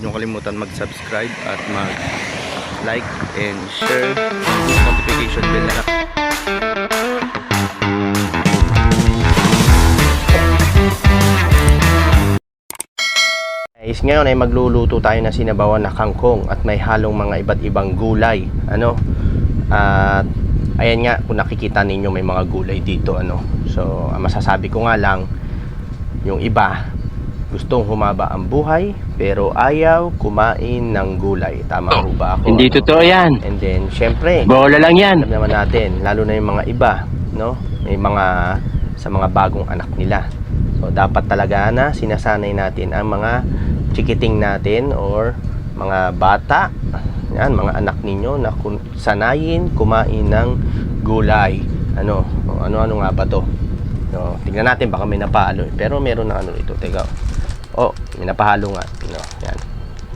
nyo kalimutan mag-subscribe at mag-like and share. Notification bell na lang. Guys, ngayon ay magluluto tayo na sinabawan na kangkong at may halong mga iba't ibang gulay. At ayan nga, kung nakikita ninyo may mga gulay dito. So, ang masasabi ko nga lang, yung iba gustong humaba ang buhay pero ayaw kumain ng gulay. Tama ho ba ako? Hindi totoo yan. And then, syempre, Bola lang yan. alam naman natin, lalo na yung mga iba, may mga sa mga bagong anak nila. So, dapat talaga na sinasanay natin ang mga chikiting natin or mga bata, yan, mga anak ninyo na sanayin kumain ng gulay. Ano nga ba to? So, tingnan natin, baka may napahalo. Pero meron na ito. Teka. May napahalo nga. Yan.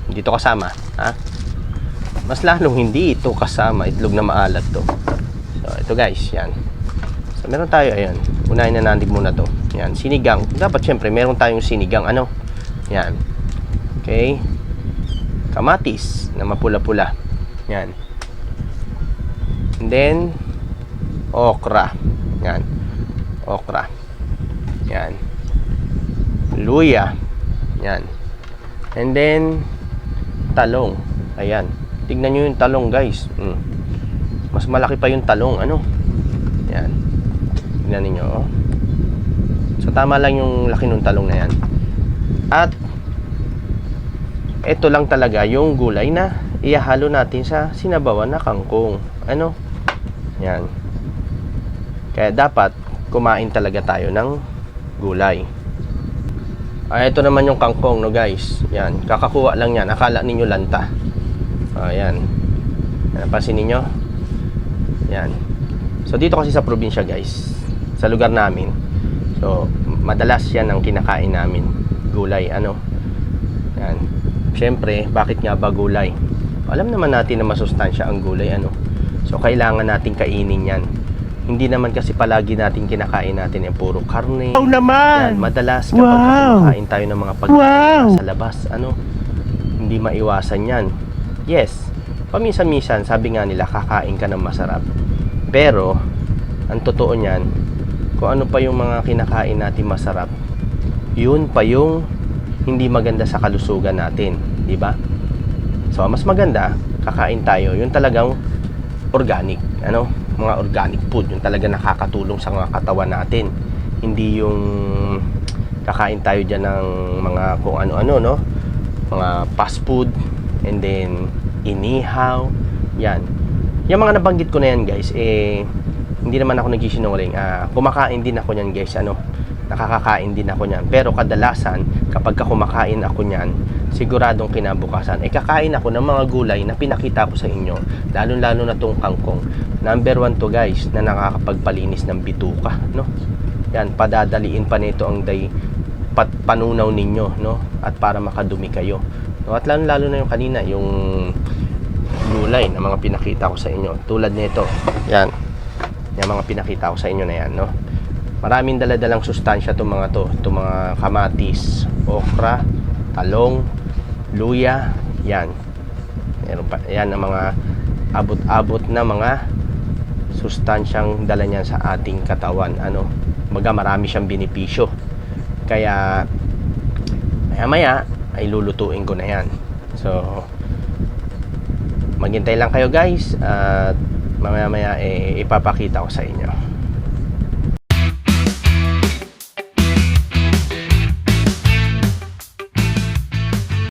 Hindi to kasama. Ha? Mas lalong hindi ito kasama. Itlog na maalat to. So, ito guys. Yan. So, meron tayo. Ayan. Unahin na natin muna to. Yan. Sinigang. Dapat syempre, meron tayong sinigang. Yan. Okay. Kamatis na mapula-pula. Yan. And then, okra. Yan. Okra. Yan. Luya. Yan. And then, talong. Ayan. Tignan nyo yung talong, guys. Mas malaki pa yung talong. Yan. Tignan ninyo, oh. So, tama lang yung laki ng talong na yan. At, ito lang talaga yung gulay na ihahalo natin sa sinabawan na kangkong. Yan. Kaya dapat kumain talaga tayo ng gulay. Ito naman yung kangkong, guys. Yan. Kakakuha lang yan. Akala ninyo lanta. Yan. Napansin ninyo? Yan. So, dito kasi sa probinsya, guys, sa lugar namin, so, madalas yan ang kinakain namin. Gulay. Yan. Siyempre, bakit nga ba gulay? Alam naman natin na masustansya ang gulay. So, kailangan natin kainin yan. Hindi naman kasi palagi natin kinakain natin yung puro karne. Naman! Yan, madalas kapag kumakain tayo ng mga pagkain sa labas, hindi maiwasan yan. Yes, paminsan-minsan, sabi nga nila, kakain ka ng masarap. Pero, ang totoo niyan, kung ano pa yung mga kinakain natin masarap, yun pa yung hindi maganda sa kalusugan natin, di ba? So, mas maganda, kakain tayo, yung talagang organic, mga organic food, yung talaga nakakatulong sa mga katawan natin. Hindi yung kakain tayo dyan ng mga kung ano-ano, mga fast food, and then inihaw, yan. Yung mga nabanggit ko na yan, guys, hindi naman ako nagsisinungaling. Kumakain din ako yan, guys, nakakakain din ako niyan. Pero kadalasan, kapag kumakain ako niyan, siguradong kinabukasan, kakain ako ng mga gulay na pinakita ko sa inyo. Lalo-lalo na tong kangkong. Number 1 to, guys, na nakakapagpalinis ng bituka, Yan, padadaliin pa nito ang panunaw ninyo, At para makadumi kayo. At lalo-lalo na yung kanina, yung gulay na mga pinakita ko sa inyo. Tulad nito. Yan. Yung mga pinakita ko sa inyo na yan, Maraming daladalang sustansya itong mga to. Itong mga kamatis, okra, talong, luya, yan. Meron pa, yan ang mga abot-abot na mga sustansyang dala niyan sa ating katawan. Marami siyang benepisyo. Kaya, maya-maya, ay lulutuin ko na yan. So, maghintay lang kayo, guys. At mamaya-maya, ipapakita ko sa inyo.